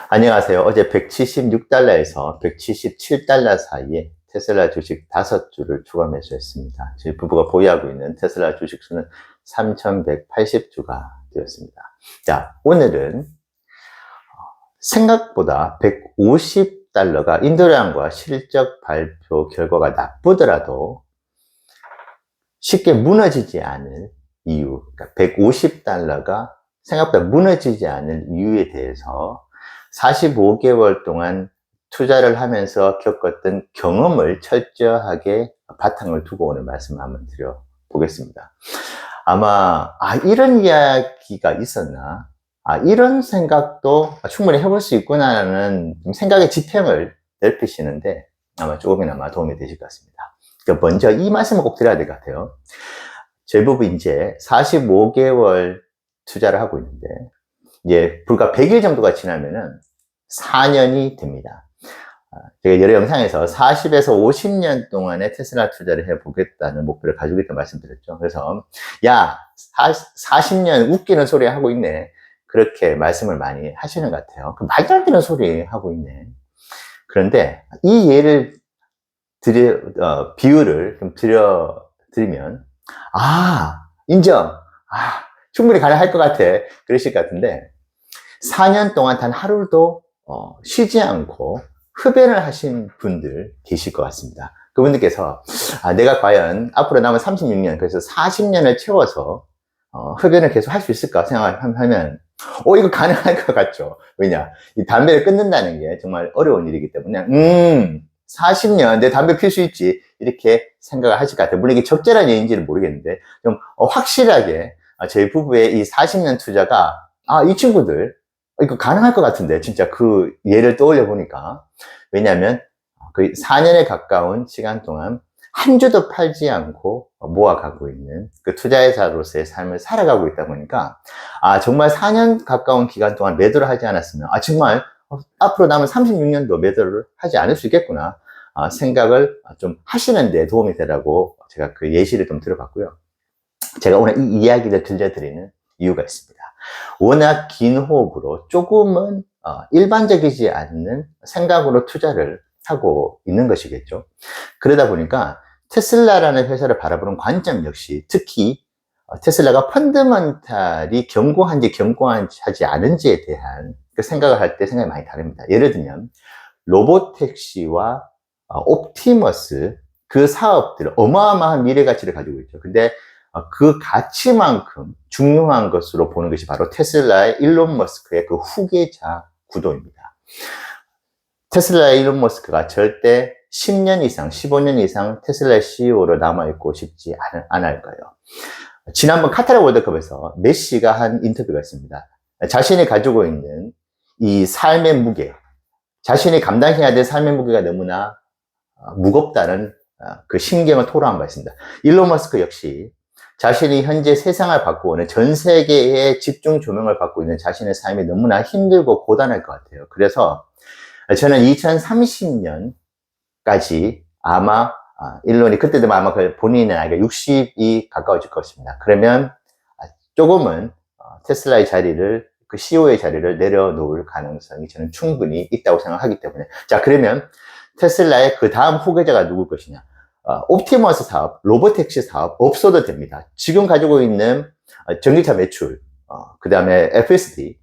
안녕하세요. 어제 176달러에서 177달러 사이에 테슬라 주식 5주를 추가 매수했습니다. 저희 부부가 보유하고 있는 테슬라 주식 수는 3,180주가 되었습니다. 자, 오늘은 생각보다 150달러가 인도량과 실적 발표 결과가 나쁘더라도 쉽게 무너지지 않을 이유, 그러니까 150달러가 생각보다 무너지지 않을 이유에 대해서 45개월 동안 투자를 하면서 겪었던 경험을 철저하게 바탕을 두고 오늘 말씀을 한번 드려보겠습니다. 아마 이런 이야기가 있었나, 이런 생각도 충분히 해볼 수 있구나라는 생각의 지평을 넓히시는데 아마 조금이나마 도움이 되실 것 같습니다. 먼저 이 말씀을 꼭 드려야 될 것 같아요. 저희 부부 이제 45개월 투자를 하고 있는데 이제 불과 100일 정도가 지나면은 4년이 됩니다. 제가 여러 영상에서 40에서 50년 동안의 테슬라 투자를 해보겠다는 목표를 가지고 있다고 말씀드렸죠. 그래서 야 40년 웃기는 소리 하고 있네, 그렇게 말씀을 많이 하시는 것 같아요. 말도 안 되는 소리 하고 있네. 그런데 이 예를 비유를 좀 드리면 인정, 충분히 가능할 것 같아, 그러실 것 같은데 4년 동안 단 하루도 쉬지 않고 흡연을 하신 분들 계실 것 같습니다. 그분들께서 내가 과연 앞으로 남은 36년, 그래서 40년을 채워서 흡연을 계속 할 수 있을까 생각하면 이거 가능할 것 같죠. 왜냐, 이 담배를 끊는다는 게 정말 어려운 일이기 때문에 40년 내 담배 필 수 있지, 이렇게 생각을 하실 것 같아요. 물론 이게 적절한 예인지는 모르겠는데 좀 확실하게 저희 부부의 이 40년 투자가 이 친구들 이거 가능할 것 같은데, 진짜 그 예를 떠올려 보니까. 왜냐하면 거의 4년에 가까운 시간 동안 한 주도 팔지 않고 모아가고 있는 그 투자자로서의 삶을 살아가고 있다 보니까 정말 4년 가까운 기간 동안 매도를 하지 않았으면 정말 앞으로 남은 36년도 매도를 하지 않을 수 있겠구나 생각을 좀 하시는 데 도움이 되라고 제가 그 예시를 좀 들어봤고요. 제가 오늘 이 이야기를 들려드리는 이유가 있습니다. 워낙 긴 호흡으로 조금은 일반적이지 않는 생각으로 투자를 하고 있는 것이겠죠. 그러다 보니까 테슬라라는 회사를 바라보는 관점 역시, 특히 테슬라가 펀더멘탈이 견고한지 견고하지 않은지에 대한 그 생각을 할 때 생각이 많이 다릅니다. 예를 들면 로보택시와 옵티머스, 그 사업들은 어마어마한 미래 가치를 가지고 있죠. 근데 그 가치만큼 중요한 것으로 보는 것이 바로 테슬라의 일론 머스크의 그 후계자 구도입니다. 테슬라의 일론 머스크가 절대 10년 이상, 15년 이상 테슬라의 CEO로 남아있고 싶지 않을 거예요. 지난번 카타르 월드컵에서 메시가 한 인터뷰가 있습니다. 자신이 가지고 있는 이 삶의 무게, 자신이 감당해야 될 삶의 무게가 너무나 무겁다는 그 심경을 토로한 바 있습니다. 일론 머스크 역시 자신이 현재 세상을 바꾸는, 전 세계의 집중 조명을 받고 있는 자신의 삶이 너무나 힘들고 고단할 것 같아요. 그래서 저는 2030년까지 아마 일론이 그때 되면 아마 본인의 나이가 60이 가까워질 것입니다. 그러면 조금은 테슬라의 자리를, 그 CEO의 자리를 내려놓을 가능성이 저는 충분히 있다고 생각하기 때문에, 자, 그러면 테슬라의 그 다음 후계자가 누굴 것이냐? 옵티머스 사업, 로보택시 사업 없어도 됩니다. 지금 가지고 있는 전기차 매출, 그 다음에 FSD,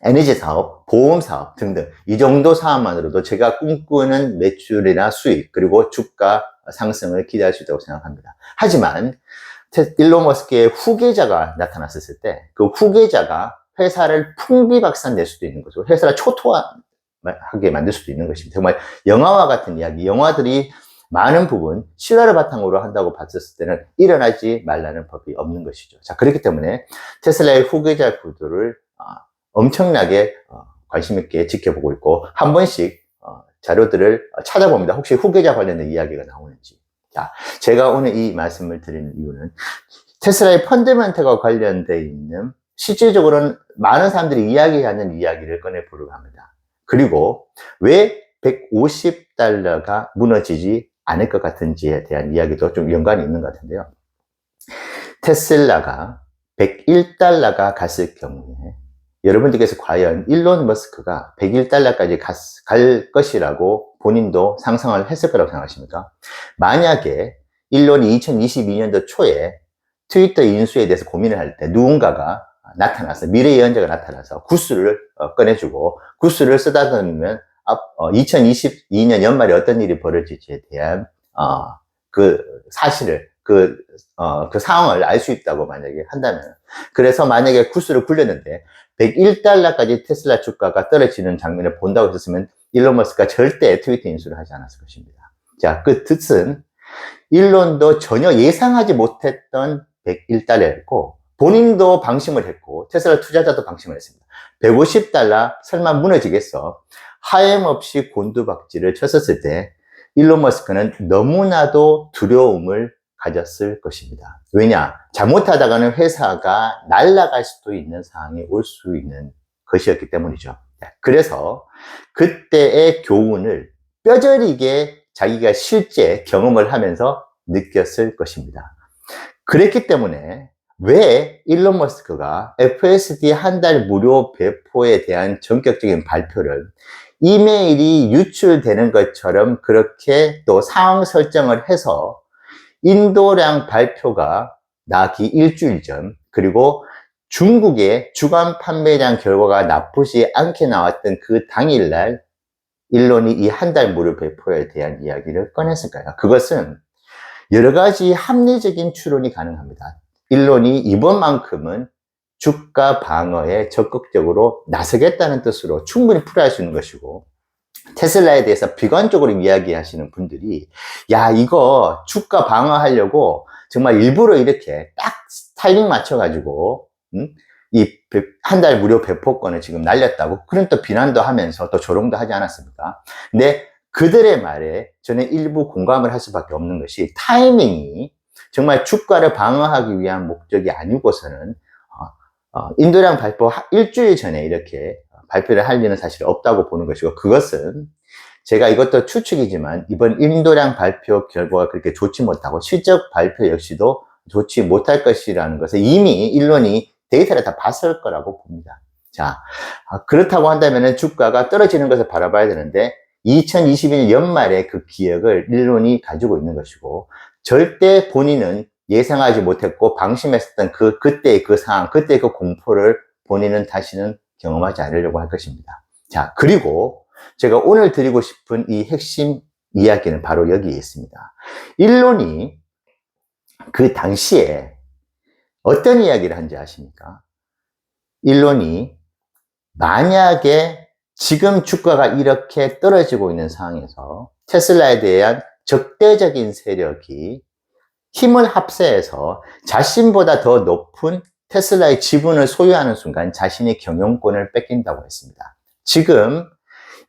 에너지 사업, 보험 사업 등등, 이 정도 사업만으로도 제가 꿈꾸는 매출이나 수익, 그리고 주가 상승을 기대할 수 있다고 생각합니다. 하지만 일론 머스크의 후계자가 나타났을 때 그 후계자가 회사를 풍비박산 낼 수도 있는 거죠. 회사를 초토화하게 만들 수도 있는 것입니다. 정말 영화와 같은 이야기, 영화들이 많은 부분 신화를 바탕으로 한다고 봤었을 때는 일어나지 말라는 법이 없는 것이죠. 자, 그렇기 때문에 테슬라의 후계자 구도를 엄청나게 관심 있게 지켜보고 있고, 한 번씩 자료들을 찾아봅니다. 혹시 후계자 관련된 이야기가 나오는지. 자, 제가 오늘 이 말씀을 드리는 이유는 테슬라의 펀더멘털과 관련되어 있는, 실질적으로는 많은 사람들이 이야기하는 이야기를 꺼내보려고 합니다. 그리고 왜 150달러가 무너지지 않을 것 같은지에 대한 이야기도 좀 연관이 있는 것 같은데요. 테슬라가 101달러가 갔을 경우에 여러분들께서 과연 일론 머스크가 101달러까지 갈 것이라고 본인도 상상을 했을 거라고 생각하십니까? 만약에 일론이 2022년도 초에 트위터 인수에 대해서 고민을 할 때 누군가가 나타나서, 미래 예언자가 나타나서 구스를 꺼내주고 구스를 쓰다듬으면 2022년 연말에 어떤 일이 벌어질지에 대한 그 사실을, 그 상황을 알 수 있다고 만약에 한다면, 그래서 만약에 구스를 굴렸는데 101달러까지 테슬라 주가가 떨어지는 장면을 본다고 했으면 일론 머스크가 절대 트위터 인수를 하지 않았을 것입니다. 자, 그 뜻은 일론도 전혀 예상하지 못했던 101달러였고 본인도 방심을 했고 테슬라 투자자도 방심을 했습니다. 150달러 설마 무너지겠어? 하염없이 곤두박질을 쳤었을 때 일론 머스크는 너무나도 두려움을 가졌을 것입니다. 왜냐? 잘못하다가는 회사가 날아갈 수도 있는 상황이 올 수 있는 것이었기 때문이죠. 그래서 그때의 교훈을 뼈저리게 자기가 실제 경험을 하면서 느꼈을 것입니다. 그랬기 때문에 왜 일론 머스크가 FSD 한 달 무료 배포에 대한 전격적인 발표를 이메일이 유출되는 것처럼 그렇게 또 상황 설정을 해서 인도량 발표가 나기 일주일 전, 그리고 중국의 주간 판매량 결과가 나쁘지 않게 나왔던 그 당일날 일론이 이 한 달 무료 배포에 대한 이야기를 꺼냈을까요? 그것은 여러 가지 합리적인 추론이 가능합니다. 일론이 이번만큼은 주가 방어에 적극적으로 나서겠다는 뜻으로 충분히 풀이할 수 있는 것이고, 테슬라에 대해서 비관적으로 이야기하시는 분들이 야, 이거 주가 방어하려고 정말 일부러 이렇게 딱 타이밍 맞춰가지고 이 한 달 무료 배포권을 지금 날렸다고, 그런 또 비난도 하면서 또 조롱도 하지 않았습니까? 근데 그들의 말에 저는 일부 공감을 할 수밖에 없는 것이, 타이밍이 정말 주가를 방어하기 위한 목적이 아니고서는 인도량 발표 일주일 전에 이렇게 발표를 할 일은 사실 없다고 보는 것이고, 그것은 제가 이것도 추측이지만 이번 인도량 발표 결과가 그렇게 좋지 못하고 실적 발표 역시도 좋지 못할 것이라는 것을 이미 일론이 데이터를 다 봤을 거라고 봅니다. 자, 그렇다고 한다면 주가가 떨어지는 것을 바라봐야 되는데 2022년 연말에 그 기억을 일론이 가지고 있는 것이고, 절대 본인은 예상하지 못했고 방심했었던 그때의 그 상황, 그때의 그 공포를 본인은 다시는 경험하지 않으려고 할 것입니다. 자, 그리고 제가 오늘 드리고 싶은 이 핵심 이야기는 바로 여기에 있습니다. 일론이 그 당시에 어떤 이야기를 한지 아십니까? 일론이 만약에 지금 주가가 이렇게 떨어지고 있는 상황에서 테슬라에 대한 적대적인 세력이 힘을 합세해서 자신보다 더 높은 테슬라의 지분을 소유하는 순간 자신의 경영권을 뺏긴다고 했습니다. 지금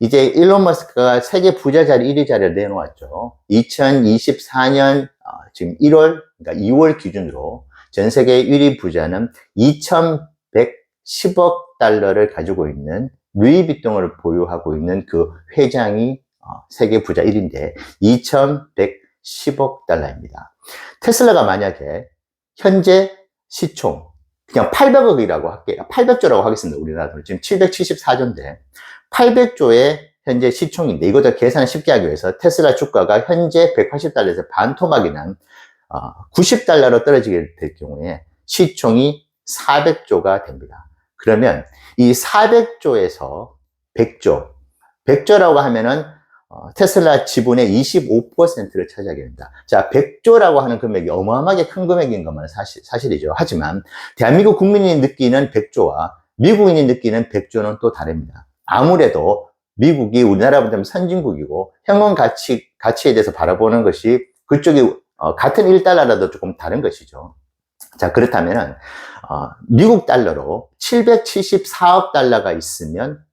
이제 일론 머스크가 세계 부자 자리 1위 자리를 내놓았죠. 2024년 지금 1월, 그러니까 2월 기준으로 전 세계 1위 부자는 2110억 달러를 가지고 있는 루이비통을 보유하고 있는 그 회장이 세계 부자 1위인데 2110억 달러입니다. 테슬라가 만약에 현재 시총 그냥 800억이라고 할게요. 800조라고 하겠습니다. 우리나라 돈 지금 774조인데 800조의 현재 시총인데, 이것도 계산을 쉽게 하기 위해서 테슬라 주가가 현재 180달러에서 반토막이 난 90달러로 떨어지게 될 경우에 시총이 400조가 됩니다. 그러면 이 400조에서 100조, 100조라고 하면은 테슬라 지분의 25%를 차지하게 됩니다. 자, 100조라고 하는 금액이 어마어마하게 큰 금액인 것만 사실이죠. 하지만 대한민국 국민이 느끼는 100조와 미국인이 느끼는 100조는 또 다릅니다. 아무래도 미국이 우리나라보다 선진국이고 현금 가치에 대해서 바라보는 것이 그쪽이 같은 1달러라도 조금 다른 것이죠. 자, 그렇다면은 미국 달러로 774억 달러가 있으면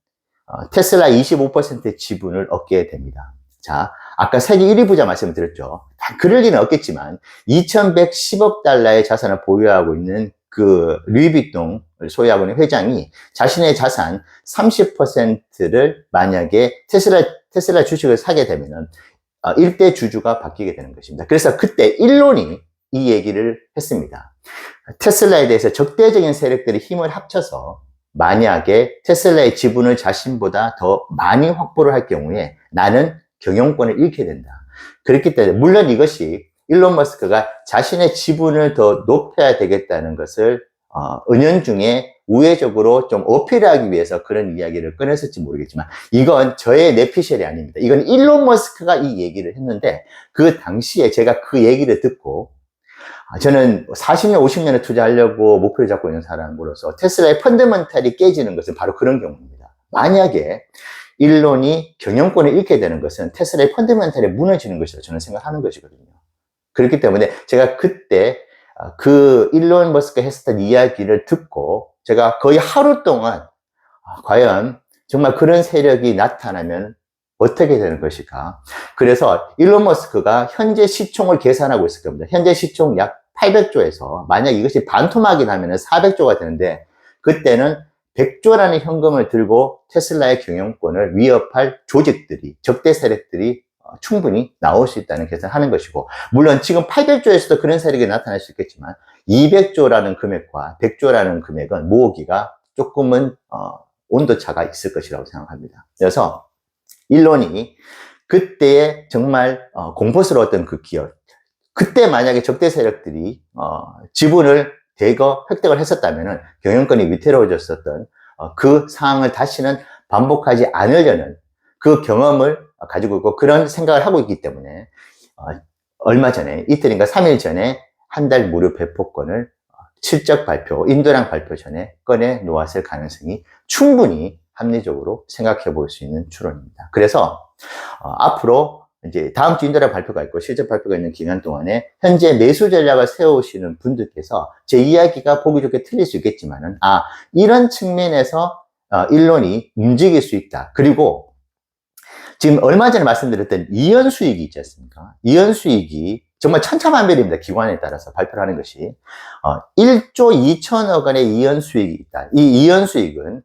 테슬라 25%의 지분을 얻게 됩니다. 자, 아까 세계 1위 부자 말씀드렸죠. 그럴 리는 없겠지만 2110억 달러의 자산을 보유하고 있는 그 루이비통을 소유하고 있는 회장이 자신의 자산 30%를 만약에 테슬라 주식을 사게 되면은 일대 주주가 바뀌게 되는 것입니다. 그래서 그때 일론이 이 얘기를 했습니다. 테슬라에 대해서 적대적인 세력들이 힘을 합쳐서 만약에 테슬라의 지분을 자신보다 더 많이 확보를 할 경우에 나는 경영권을 잃게 된다. 그렇기 때문에 물론 이것이 일론 머스크가 자신의 지분을 더 높여야 되겠다는 것을 은연중에 우회적으로 좀 어필하기 위해서 그런 이야기를 꺼냈을지 모르겠지만 이건 저의 내피셜이 아닙니다. 이건 일론 머스크가 이 얘기를 했는데 그 당시에 제가 그 얘기를 듣고 저는 40년, 50년에 투자하려고 목표를 잡고 있는 사람으로서 테슬라의 펀더멘탈이 깨지는 것은 바로 그런 경우입니다. 만약에 일론이 경영권을 잃게 되는 것은 테슬라의 펀더멘탈이 무너지는 것이라고 저는 생각하는 것이거든요. 그렇기 때문에 제가 그때 그 일론 머스크가 했었던 이야기를 듣고 제가 거의 하루 동안 과연 정말 그런 세력이 나타나면 어떻게 되는 것일까? 그래서 일론 머스크가 현재 시총을 계산하고 있을 겁니다. 현재 시총 약 800조에서 만약 이것이 반토막이 나면 400조가 되는데 그때는 100조라는 현금을 들고 테슬라의 경영권을 위협할 조직들이, 적대 세력들이 충분히 나올 수 있다는 계산을 하는 것이고 물론 지금 800조에서도 그런 세력이 나타날 수 있겠지만 200조라는 금액과 100조라는 금액은 모으기가 조금은 온도차가 있을 것이라고 생각합니다. 그래서 일론이 그때의 정말 공포스러웠던 그 기업, 그때 만약에 적대 세력들이 지분을 대거 획득을 했었다면 경영권이 위태로워졌었던 그 상황을 다시는 반복하지 않으려는 그 경험을 가지고 있고 그런 생각을 하고 있기 때문에 얼마 전에 이틀인가 3일 전에 한 달 무료 배포권을 실적 발표, 인도량 발표 전에 꺼내 놓았을 가능성이 충분히 합리적으로 생각해 볼 수 있는 추론입니다. 그래서 앞으로 이제 다음 주 인도량 발표가 있고 실적 발표가 있는 기간 동안에 현재 매수 전략을 세우시는 분들께서 제 이야기가 보기 좋게 틀릴 수 있겠지만은 이런 측면에서 일론이 움직일 수 있다. 그리고 지금 얼마 전에 말씀드렸던 이연 수익이 있지 않습니까? 이연 수익이 정말 천차만별입니다. 기관에 따라서 발표를 하는 것이 1조 2천억 원의 이연 수익이 있다. 이 이연 수익은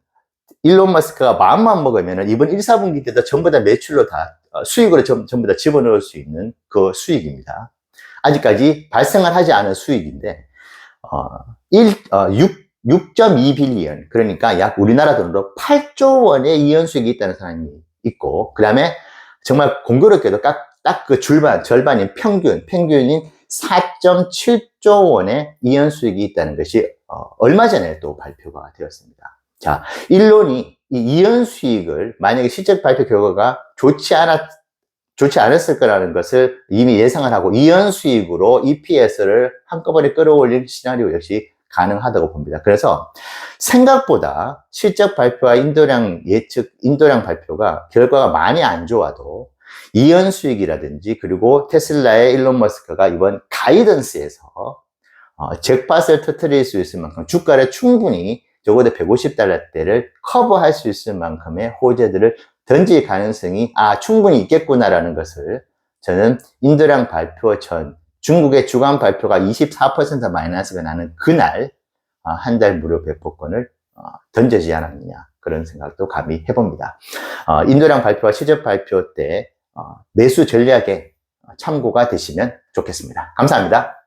일론 머스크가 마음만 먹으면 이번 1, 4분기 때도 전부 다 매출로 다 수익으로 전부 다 집어넣을 수 있는 그 수익입니다. 아직까지 발생을 하지 않은 수익인데 6.2 빌리언 그러니까 약 우리나라 돈으로 8조 원의 이연 수익이 있다는 사람이 있고 그 다음에 정말 공교롭게도 딱 그 절반인 평균인 4.7조 원의 이연 수익이 있다는 것이 얼마 전에 또 발표가 되었습니다. 자, 일론이 이 이연 수익을 만약에 실적 발표 결과가 좋지 않았을 거라는 것을 이미 예상을 하고 이연 수익으로 EPS를 한꺼번에 끌어올릴 시나리오 역시 가능하다고 봅니다. 그래서 생각보다 실적 발표와 인도량 발표가 결과가 많이 안 좋아도 이연 수익이라든지 그리고 테슬라의 일론 머스크가 이번 가이던스에서 잭팟을 터뜨릴 수 있을 만큼 주가를 충분히 적어도 150달러대를 커버할 수 있을 만큼의 호재들을 던질 가능성이 충분히 있겠구나라는 것을 저는 인도량 발표 전 중국의 주간 발표가 24% 마이너스가 나는 그날 한 달 무료 배포권을 던져지지 않았느냐 그런 생각도 감히 해봅니다. 인도량 발표와 실적 발표 때 매수 전략에 참고가 되시면 좋겠습니다. 감사합니다.